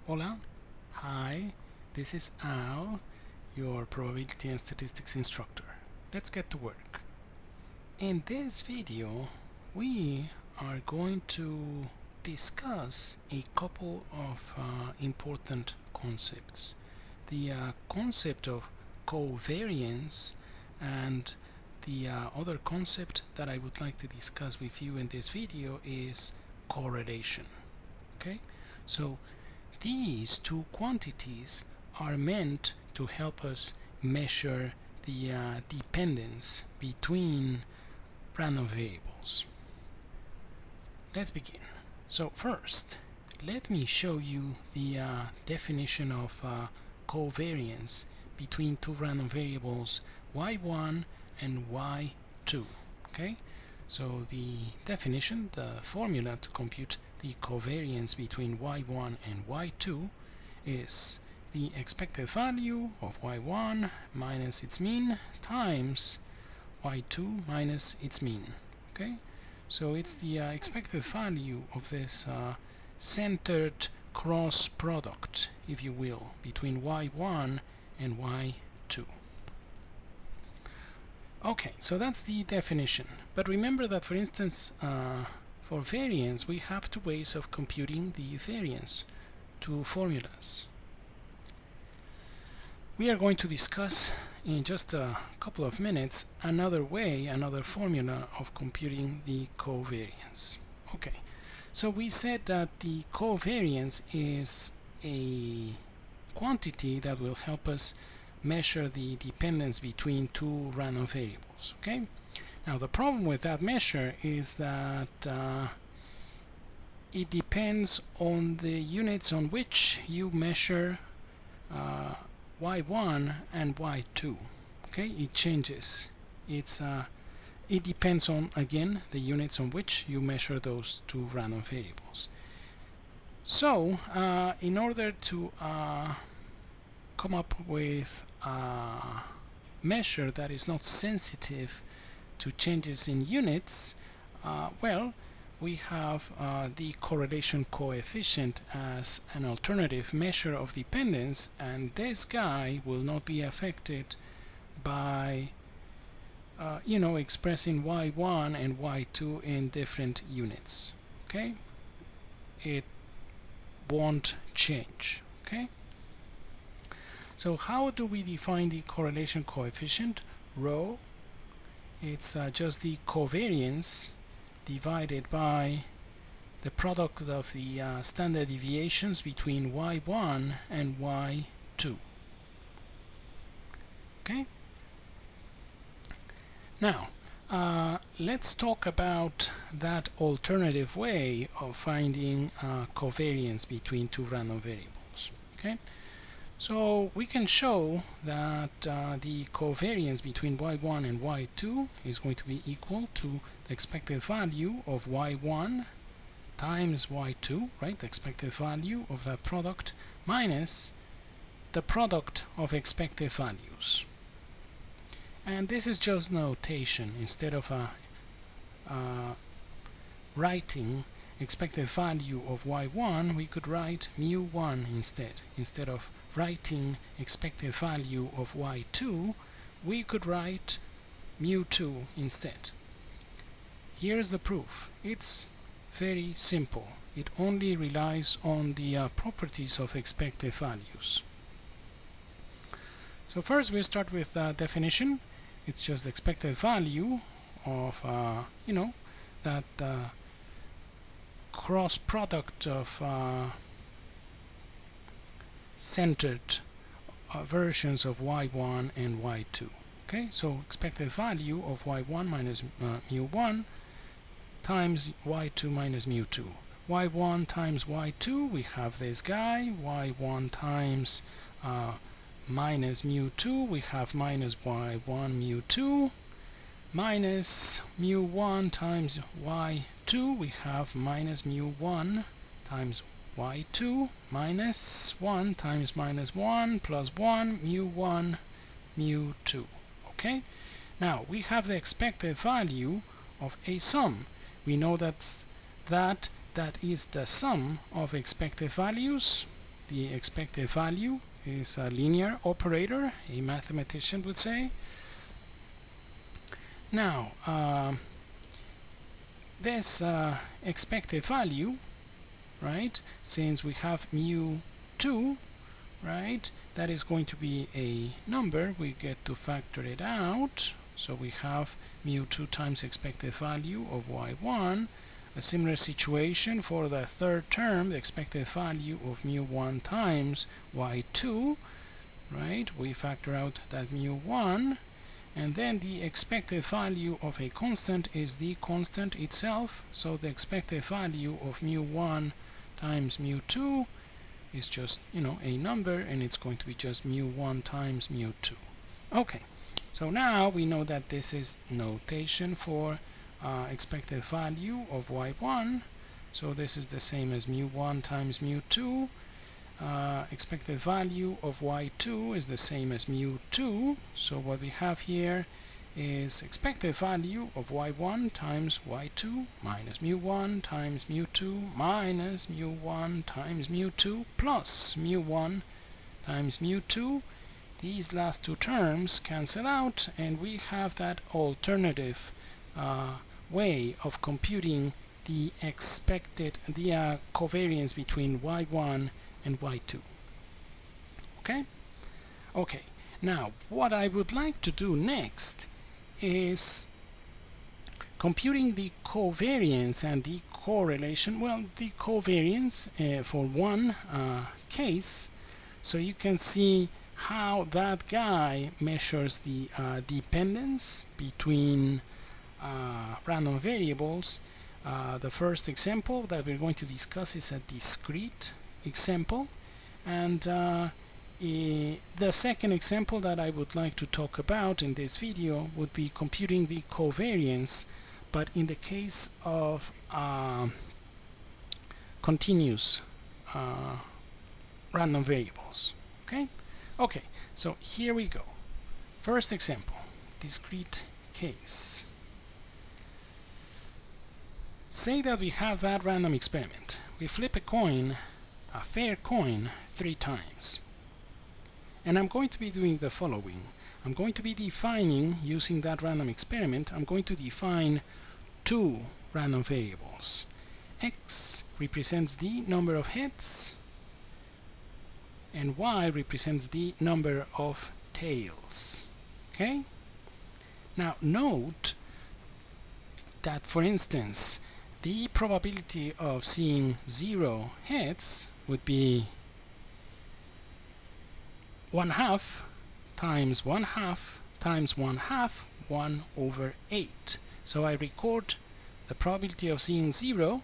Hola, hi, this is Al, your probability and statistics instructor. Let's get to work. In this video, we are going to discuss a couple of important concepts. The concept of covariance and the other concept that I would like to discuss with you in this video is correlation. Okay, so these two quantities are meant to help us measure the dependence between random variables. Let's begin. So first, let me show you the definition of covariance between two random variables y1 and y2. Okay, so the definition, the formula to compute the covariance between y1 and y2 is the expected value of y1 minus its mean times y2 minus its mean. Okay, so it's the expected value of this centered cross product, if you will, between y1 and y2. Okay, so that's the definition. But remember that, for instance, for variance, we have two ways of computing the variance, two formulas. We are going to discuss in just a couple of minutes another way, another formula of computing the covariance. Okay, so we said that the covariance is a quantity that will help us measure the dependence between two random variables. Okay, now the problem with that measure is that it depends on the units on which you measure y1 and y2. Okay, it changes. It depends on, again, the units on which you measure those two random variables. So in order to come up with a measure that is not sensitive to changes in units, well, we have the correlation coefficient as an alternative measure of dependence, and this guy will not be affected by expressing y1 and y2 in different units. Okay, it won't change. Okay, so how do we define the correlation coefficient? Rho, it's just the covariance divided by the product of the standard deviations between y1 and y2. Okay, now let's talk about that alternative way of finding covariance between two random variables. Okay, so we can show that the covariance between y1 and y2 is going to be equal to the expected value of y1 times y2, right? The expected value of that product minus the product of expected values. And this is just notation. Instead of writing expected value of y1, we could write mu1 instead of writing expected value of y2, we could write mu2 instead. Here's the proof. It's very simple. It only relies on the properties of expected values. So first we start with definition. It's just expected value of that cross product of centered versions of y1 and y2. Okay, so expected value of y1 minus mu1 times y2 minus mu2. y1 times y2, we have this guy. y1 times minus mu2, we have minus y1 mu2, minus mu1 times y2, we have minus mu1 times y2, minus 1 times minus 1 plus 1 mu1 mu2. Okay, now we have the expected value of a sum. We know that is the sum of expected values the expected value is a linear operator, a mathematician would say. Now, this expected value, right, since we have mu2, right, that is going to be a number, we get to factor it out. So we have mu2 times expected value of y1. A similar situation for the third term, the expected value of mu1 times y2, right? We factor out that mu1, and then the expected value of a constant is the constant itself. So the expected value of mu1 times mu2 is just, a number, and it's going to be just mu1 times mu2. Okay, so now we know that this is notation for expected value of y1. So this is the same as mu1 times mu2. Expected value of y2 is the same as mu2. So what we have here is expected value of y1 times y2 minus mu1 times mu2 minus mu1 times mu2 plus mu1 times mu2. These last two terms cancel out, and we have that alternative way of computing the covariance between y1 and y2. Okay, now what I would like to do next is computing the covariance and the correlation. Well, the covariance for one case, so you can see how that guy measures the dependence between random variables. The first example that we're going to discuss is a discrete example, and the second example that I would like to talk about in this video would be computing the covariance, but in the case of continuous random variables. Okay, so here we go. First example, discrete case. Say that we have that random experiment. We flip a coin, a fair coin, 3 times. And I'm going to be doing the following. I'm going to be defining, using that random experiment, I'm going to define 2 random variables. X represents the number of heads, and Y represents the number of tails. Okay? Now note that, for instance, the probability of seeing 0 heads would be 1/2 times 1/2 times 1/2, 1/8. So I record the probability of seeing 0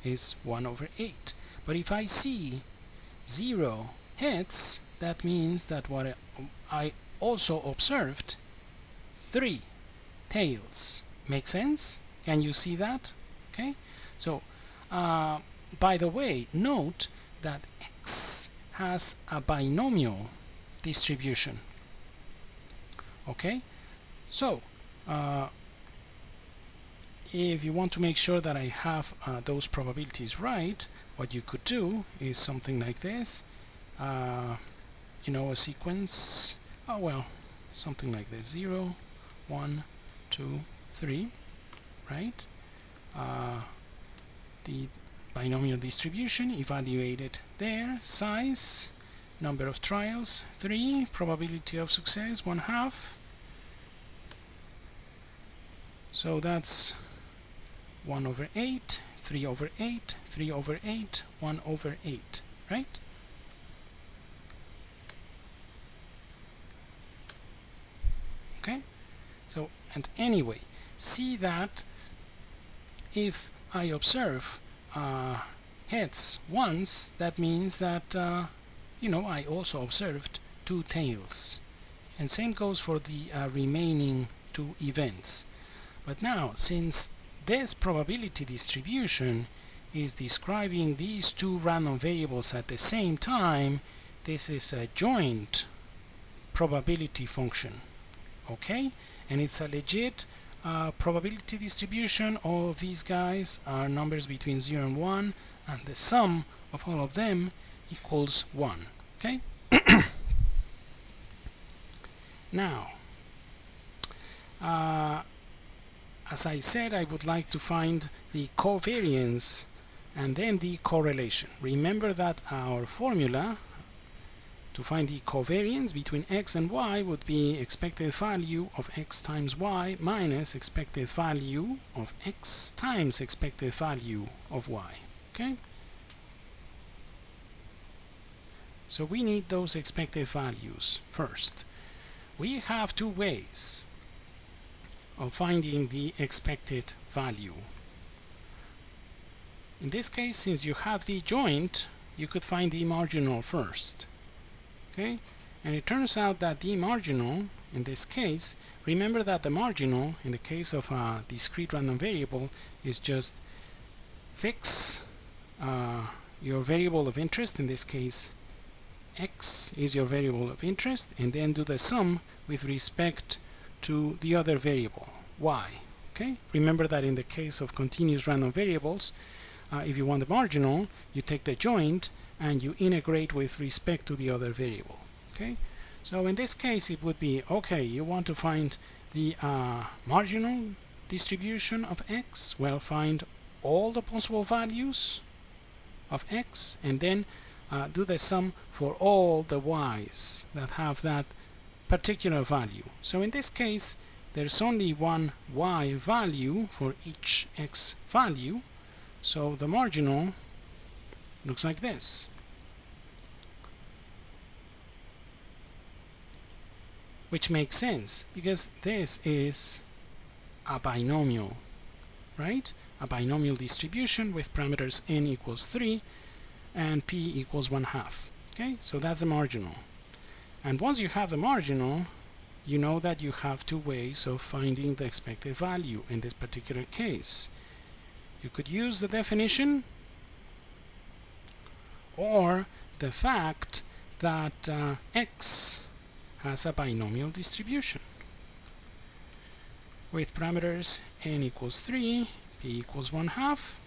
is 1/8. But if I see 0 heads, that means that what I also observed 3 tails. Make sense? Can you see that? Okay, so by the way, note that X has a binomial distribution. Okay, so if you want to make sure that I have those probabilities right, what you could do is something like this. A sequence, something like this: 0, 1, 2, 3, right? The binomial distribution evaluated there, size, number of trials 3, probability of success 1/2. So that's 1/8, 3/8, 3/8, 1/8, right? Okay, so, and anyway, see that if I observe heads once, that means that I also observed 2 tails, and same goes for the remaining 2 events. But now, since this probability distribution is describing these 2 random variables at the same time, this is a joint probability function. Okay, and it's a legit probability distribution. All of these guys are numbers between 0 and 1, and the sum of all of them equals 1. Okay? Now, as I said, I would like to find the covariance and then the correlation. Remember that our formula to find the covariance between x and y would be expected value of x times y minus expected value of x times expected value of y. Okay? So we need those expected values first. We have two ways of finding the expected value. In this case, since you have the joint, you could find the marginal first. Okay? And it turns out that the marginal, in this case, remember that the marginal, in the case of a discrete random variable, is just fix your variable of interest, in this case x is your variable of interest, and then do the sum with respect to the other variable, y. Okay? Remember that in the case of continuous random variables, if you want the marginal, you take the joint and you integrate with respect to the other variable. Okay? So in this case it would be, okay, you want to find the marginal distribution of x. Well, find all the possible values of x and then do the sum for all the y's that have that particular value. So in this case there's only one y value for each x value, so the marginal looks like this. Which makes sense because this is a binomial, right? A binomial distribution with parameters n equals 3 and p equals 1/2. Okay, so that's a marginal. And once you have the marginal, you know that you have two ways of finding the expected value in this particular case. You could use the definition or the fact that x has a binomial distribution with parameters n equals 3, p equals 1/2.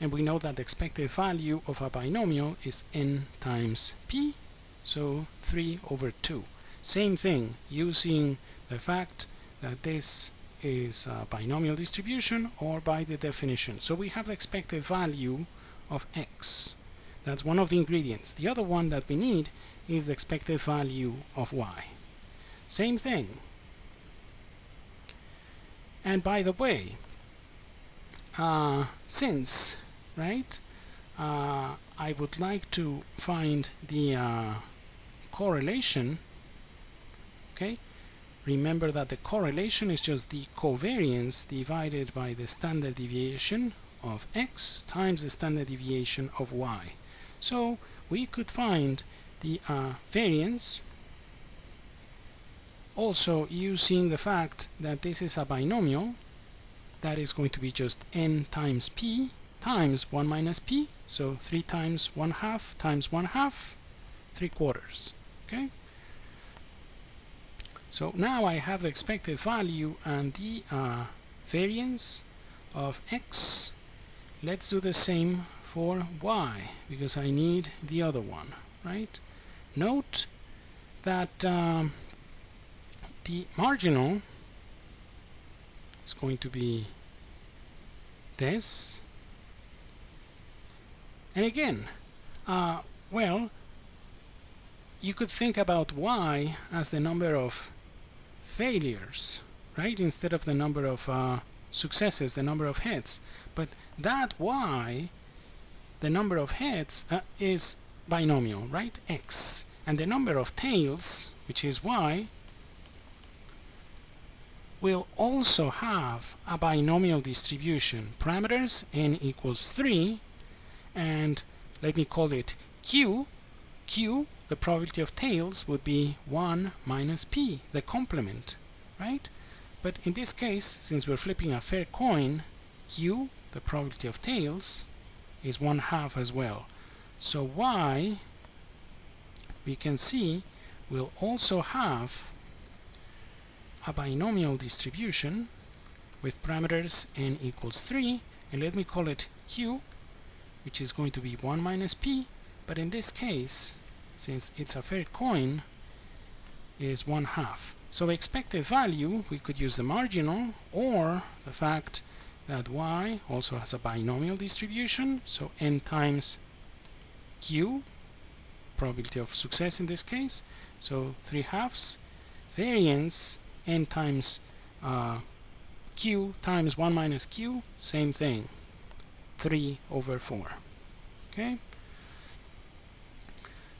And we know that the expected value of a binomial is n times p, so 3/2. Same thing, using the fact that this is a binomial distribution or by the definition. So we have the expected value of x. That's one of the ingredients. The other one that we need is the expected value of y. Same thing. And by the way, since right, I would like to find the correlation. Okay, remember that the correlation is just the covariance divided by the standard deviation of x times the standard deviation of y. So we could find the variance also using the fact that this is a binomial. That is going to be just n times p times 1 minus p, so 3 times 1/2 times 1/2, 3/4. Okay? So now I have the expected value and the variance of x. Let's do the same for y, because I need the other one, right? Note that the marginal is going to be this. And again, well, you could think about y as the number of failures, right? Instead of the number of successes, the number of hits. But that y, the number of hits, is binomial, right? X. And the number of tails, which is y, will also have a binomial distribution. Parameters n equals 3, and let me call it q. Q, the probability of tails, would be 1 minus p, the complement, right? But in this case, since we're flipping a fair coin, q, the probability of tails, is 1/2 as well. So y, we can see, will also have a binomial distribution with parameters n equals 3, and let me call it q, which is going to be 1 minus p, but in this case, since it's a fair coin, is 1/2. So expected value, we could use the marginal or the fact that y also has a binomial distribution, so n times q, probability of success in this case, so 3/2. Variance n times q times 1 minus q, same thing, 3/4. Okay,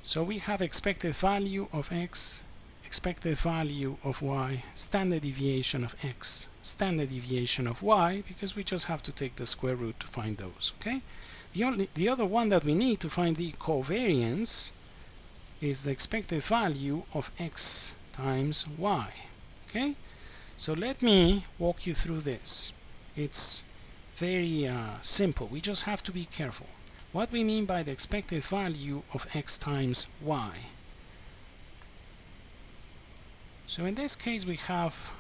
so we have expected value of x, expected value of y, standard deviation of x, standard deviation of y, because we just have to take the square root to find those. Okay, the other one that we need to find the covariance is the expected value of x times y. Okay, so let me walk you through this. It's very simple. We just have to be careful. What we mean by the expected value of x times y. So in this case we have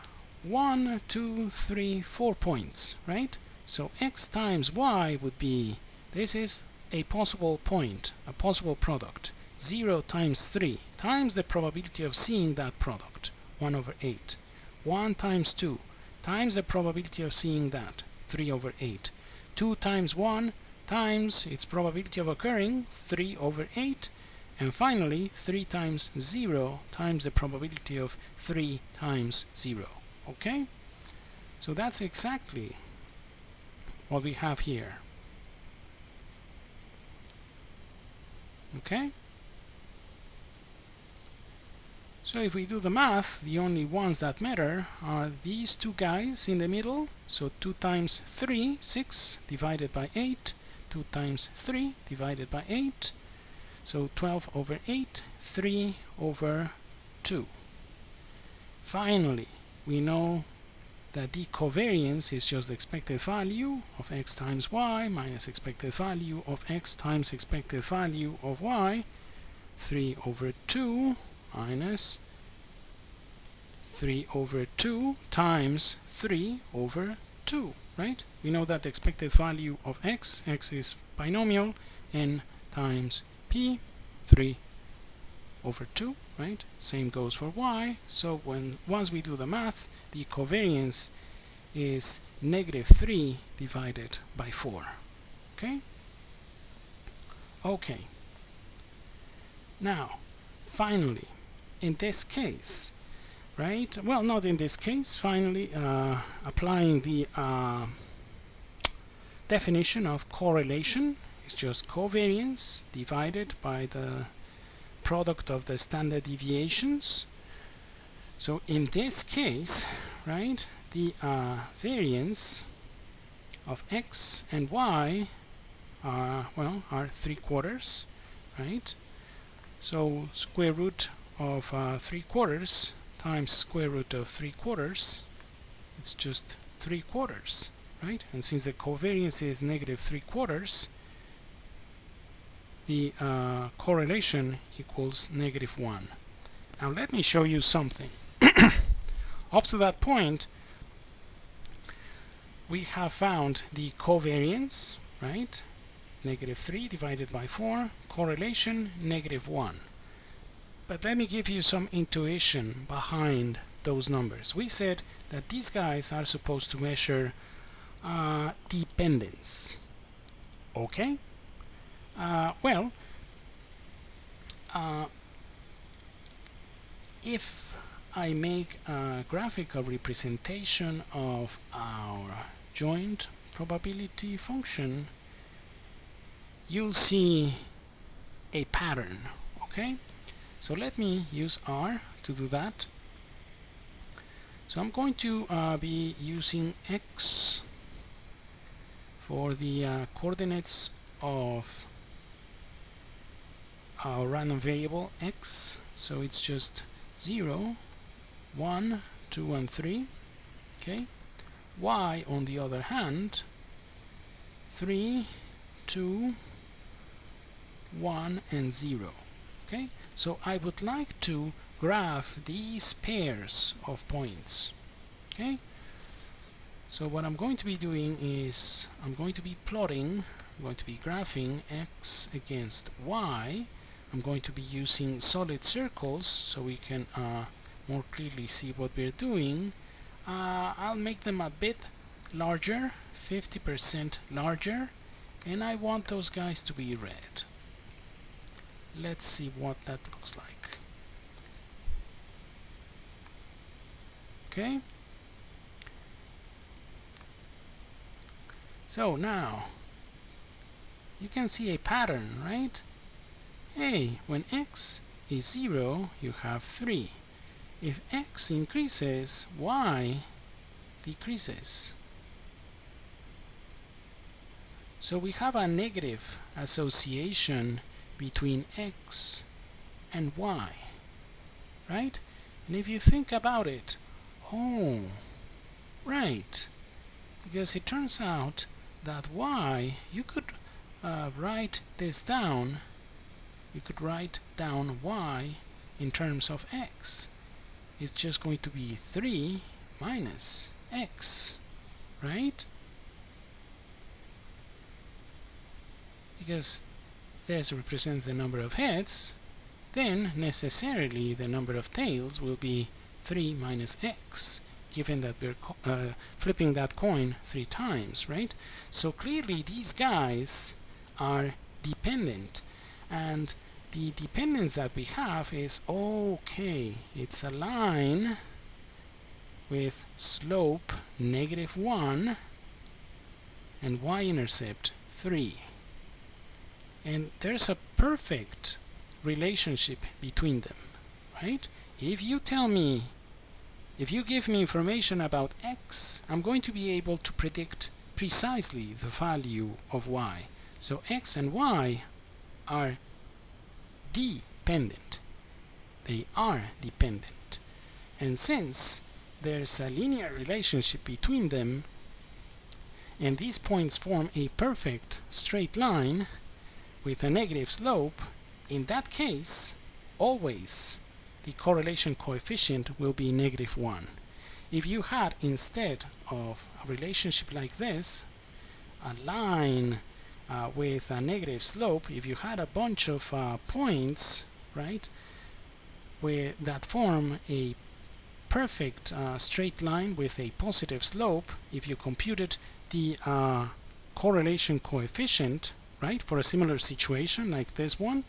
1, 2, 3, 4 points, right? So x times y would be, this is a possible point, a possible product. 0 times 3 times the probability of seeing that product, 1/8. 1 times 2 times the probability of seeing that, 3/8. 2 times 1 times its probability of occurring, 3/8. And finally, 3 times 0 times the probability of 3 times 0. Okay? So that's exactly what we have here. Okay? So if we do the math, the only ones that matter are these two guys in the middle. So 2 times 3, 6, divided by 8. 2 times 3, divided by 8. So 12/8, 3/2. Finally, we know that the covariance is just the expected value of x times y minus expected value of x times expected value of y, 3/2 minus 3/2 times 3/2, right? We know that the expected value of x is binomial, n times p, 3/2, right? Same goes for y. So once we do the math, the covariance is -3 divided by 4. Okay? Okay. Now, finally, in this case, right? Well, not in this case. Finally, applying the definition of correlation, it's just covariance divided by the product of the standard deviations. So in this case, right, the variance of x and y are 3/4, right? So square root of 3/4 times square root of 3/4, it's just 3/4, right? And since the covariance is -3/4, the correlation equals -1. Now let me show you something. Up to that point, we have found the covariance, right? -3 divided by 4, correlation -1. But let me give you some intuition behind those numbers. We said that these guys are supposed to measure dependence. Okay? If I make a graphical representation of our joint probability function, you'll see a pattern. Okay? So let me use R to do that. So I'm going to be using X for the coordinates of our random variable X. So it's just 0, 1, 2, and 3. Okay. Y, on the other hand, 3, 2, 1, and 0. Okay. So I would like to graph these pairs of points. Okay. So what I'm going to be doing is I'm going to be plotting I'm going to be graphing x against y. I'm going to be using solid circles so we can more clearly see what we're doing. I'll make them a bit larger, 50% larger, and I want those guys to be red. Let's see what that looks like. Okay. So now you can see a pattern, right? Hey, when x is 0, you have 3. If x increases, y decreases. So we have a negative association between x and y, right? And if you think about it, oh, right, because it turns out that y, you could write this down. You could write down y in terms of x. It's just going to be 3 minus x, right? Because this represents the number of heads, then necessarily the number of tails will be 3 minus x, given that we're flipping that coin 3 times, right? So clearly these guys are dependent, and the dependence that we have is, okay, it's a line with slope -1 and y-intercept 3. And there's a perfect relationship between them, right? If you tell me, if you give me information about x, I'm going to be able to predict precisely the value of y. So x and y are dependent. They are dependent. And since there's a linear relationship between them, and these points form a perfect straight line with a negative slope, in that case, always the correlation coefficient will be -1. If you had, instead of a relationship like this, a line with a negative slope, if you had a bunch of points, right, that form a perfect straight line with a positive slope, if you computed the correlation coefficient, right, for a similar situation like this one,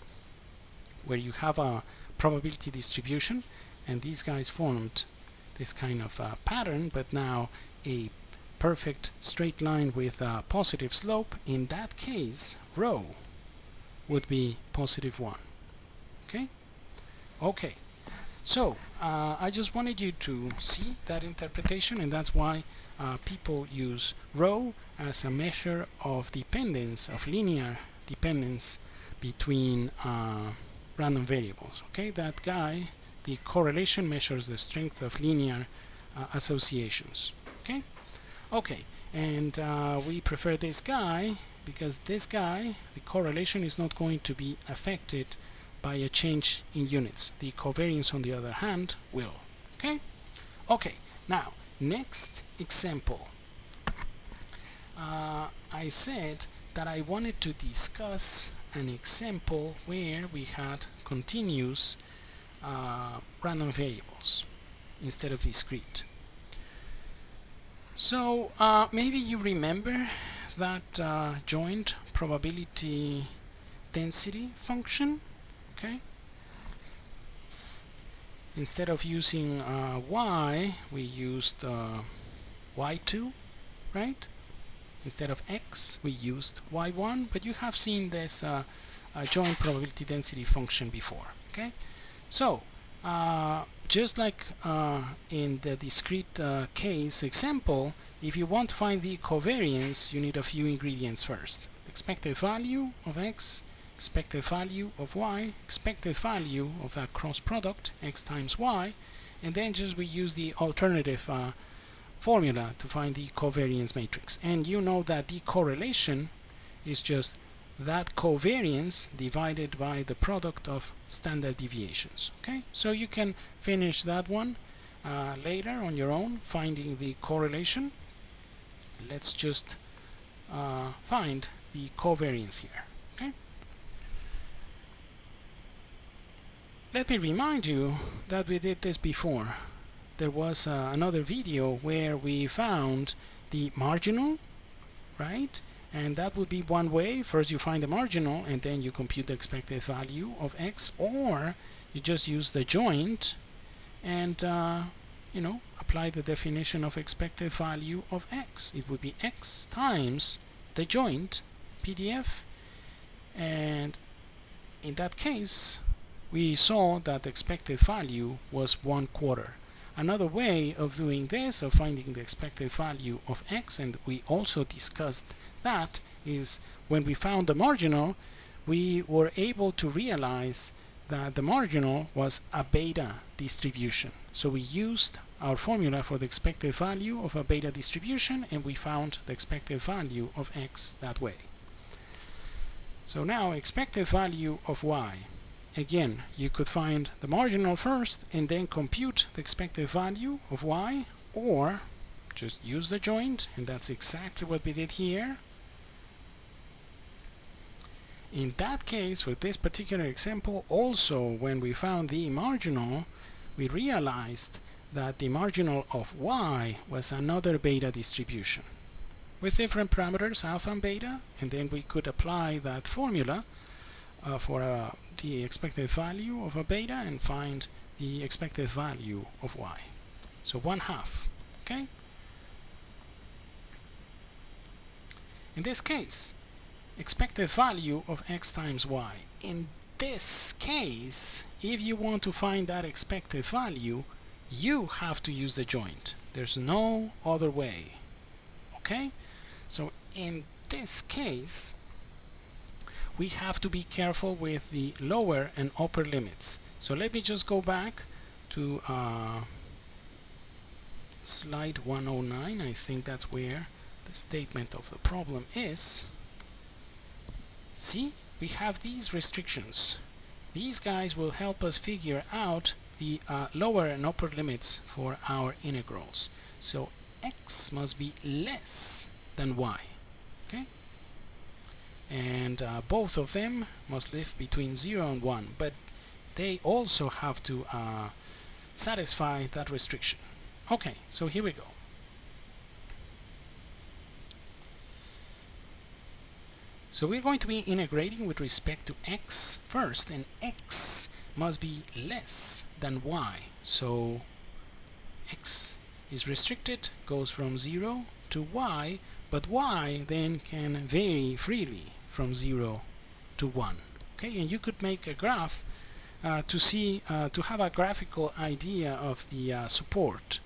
where you have a probability distribution, and these guys formed this kind of pattern, but now a perfect straight line with a positive slope, in that case, rho would be +1. Okay? Okay. So, I just wanted you to see that interpretation, and that's why people use rho as a measure of dependence, of linear dependence between random variables. Okay, that guy, the correlation measures the strength of linear associations. Okay, okay, and we prefer this guy because this guy, the correlation is not going to be affected by a change in units. The covariance, on the other hand, will. Okay, okay. Now, next example. I said that I wanted to discuss an example where we had continuous random variables instead of discrete. So maybe you remember that joint probability density function. Okay, instead of using y, we used y2, right? Instead of x, we used y1, but you have seen this joint probability density function before. Okay, so just like in the discrete case example, if you want to find the covariance, you need a few ingredients first: expected value of x, expected value of y, expected value of that cross product, x times y, and then just we use the alternative formula to find the covariance matrix. And you know that the correlation is just that covariance divided by the product of standard deviations. Okay, so you can finish that one later on your own, finding the correlation. Let's just find the covariance here. Okay. Let me remind you that we did this before. There was another video where we found the marginal, right? And that would be one way. First you find the marginal and then you compute the expected value of x, or you just use the joint and apply the definition of expected value of x. It would be x times the joint PDF, and in that case we saw that the expected value was 1/4. Another way of doing this, of finding the expected value of x, and we also discussed that, is when we found the marginal, we were able to realize that the marginal was a beta distribution. So we used our formula for the expected value of a beta distribution, and we found the expected value of x that way. So now expected value of y. Again, you could find the marginal first and then compute the expected value of y, or just use the joint, and that's exactly what we did here. In that case, with this particular example, also when we found the marginal, we realized that the marginal of y was another beta distribution with different parameters, alpha and beta, and then we could apply that formula for the expected value of a beta and find the expected value of y. So 1/2. Okay. In this case, expected value of x times y. In this case, if you want to find that expected value, you have to use the joint. There's no other way. Okay? So in this case, we have to be careful with the lower and upper limits. So let me just go back to slide 109. I think that's where the statement of the problem is. See, we have these restrictions. These guys will help us figure out the lower and upper limits for our integrals. So x must be less than y. Okay? And both of them must live between 0 and 1, but they also have to satisfy that restriction. Okay, so here we go. So we're going to be integrating with respect to x first, and x must be less than y. So x is restricted, goes from 0 to y, but y then can vary freely from 0 to 1. Okay, and you could make a graph to have a graphical idea of the support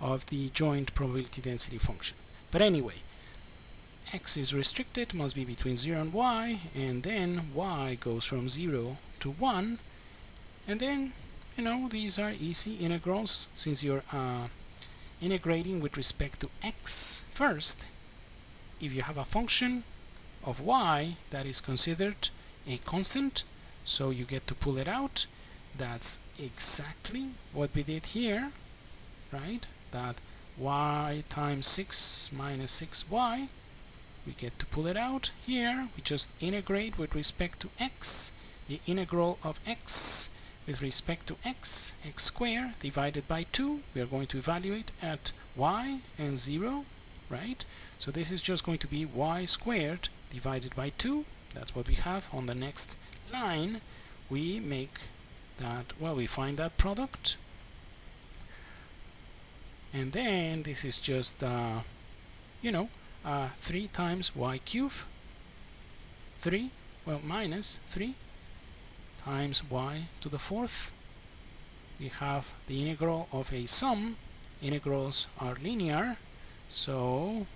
of the joint probability density function. But anyway, x is restricted, must be between 0 and y, and then y goes from 0 to 1, and then these are easy integrals since you're integrating with respect to x first. If you have a function of y that is considered a constant, so you get to pull it out. That's exactly what we did here, right? That y times 6 minus 6y, we get to pull it out here. We just integrate with respect to x. The integral of x with respect to x, x squared divided by 2. We are going to evaluate at y and 0, right? So this is just going to be y squared divided by 2. That's what we have on the next line. We make that, well, we find that product. And then this is just, 3 times y cubed. 3, well, minus 3 times y to the 4th. We have the integral of a sum. Integrals are linear, so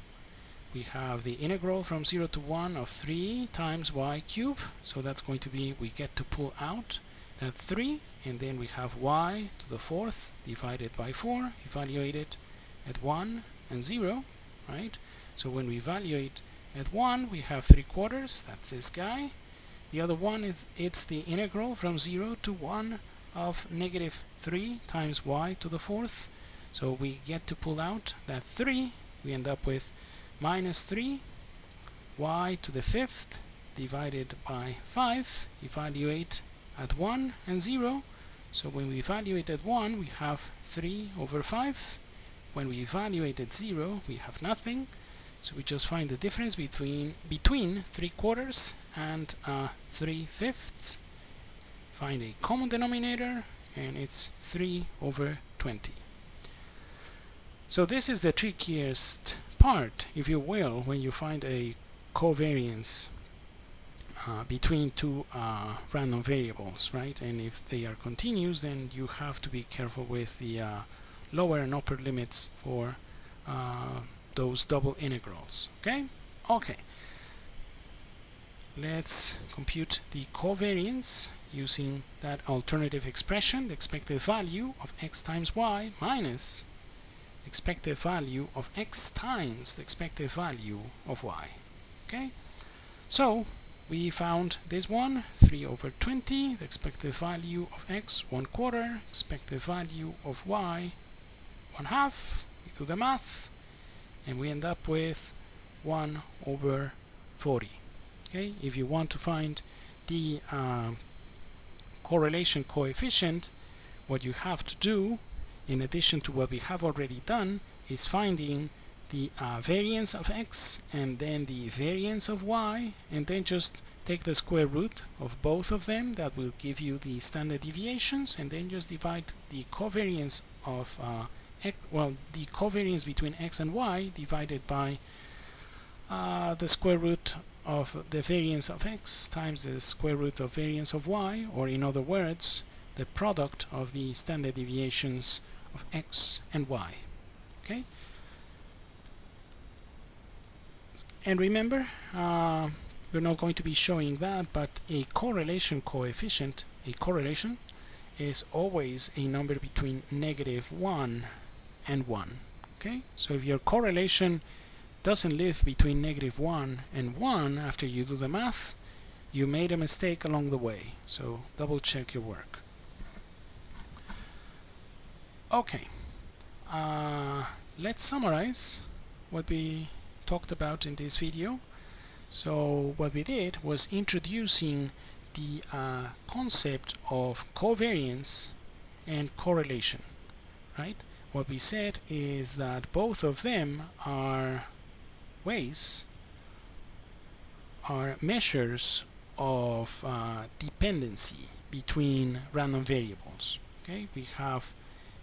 we have the integral from 0 to 1 of 3 times y cubed. So that's going to be, we get to pull out that 3, and then we have y to the 4th divided by 4, evaluated at 1 and 0, right? So when we evaluate at 1, we have 3/4, that's this guy. The other one is, it's the integral from 0 to 1 of negative 3 times y to the 4th. So we get to pull out that 3. We end up with minus 3 y to the fifth divided by 5, evaluate at 1 and 0. So when we evaluate at 1, we have 3 over 5. When we evaluate at 0, we have nothing. So we just find the difference between 3/4 and 3/5. Find a common denominator, and it's 3 over 20. So this is the trickiest part, if you will, when you find a covariance between two random variables, right? And if they are continuous, then you have to be careful with the lower and upper limits for those double integrals. Okay, let's compute the covariance using that alternative expression, the expected value of x times y minus expected value of x times the expected value of y. Okay, so we found this one, 3 over 20, the expected value of x 1/4, expected value of y 1/2. We do the math and we end up with 1 over 40. Okay, if you want to find the correlation coefficient, what you have to do, in addition to what we have already done, is finding the variance of x and then the variance of y, and then just take the square root of both of them. That will give you the standard deviations, and then just divide the covariance of the covariance between x and y divided by the square root of the variance of x times the square root of variance of y, or in other words, the product of the standard deviations of x and y. Okay, and remember, we're not going to be showing that, but a correlation coefficient, a correlation, is always a number between -1 and 1. Okay, so if your correlation doesn't live between -1 and 1 after you do the math, you made a mistake along the way. So double check your work. Okay, let's summarize what we talked about in this video. So what we did was introducing the concept of covariance and correlation, right? What we said is that both of them are measures of dependency between random variables. Okay, we have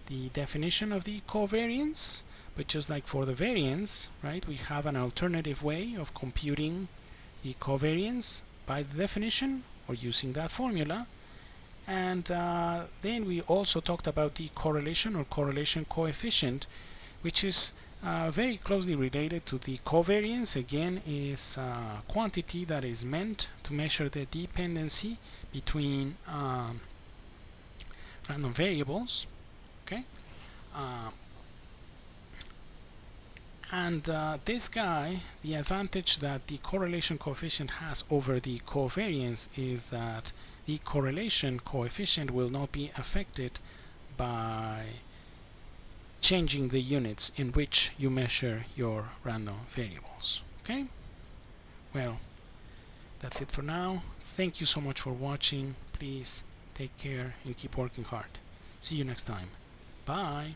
the definition of the covariance, but just like for the variance, right, we have an alternative way of computing the covariance by the definition or using that formula. And then we also talked about the correlation or correlation coefficient, which is very closely related to the covariance. Again, is a quantity that is meant to measure the dependency between random variables. Okay, and this guy, the advantage that the correlation coefficient has over the covariance is that the correlation coefficient will not be affected by changing the units in which you measure your random variables. Okay, well, that's it for now. Thank you so much for watching. Please take care and keep working hard. See you next time. Bye.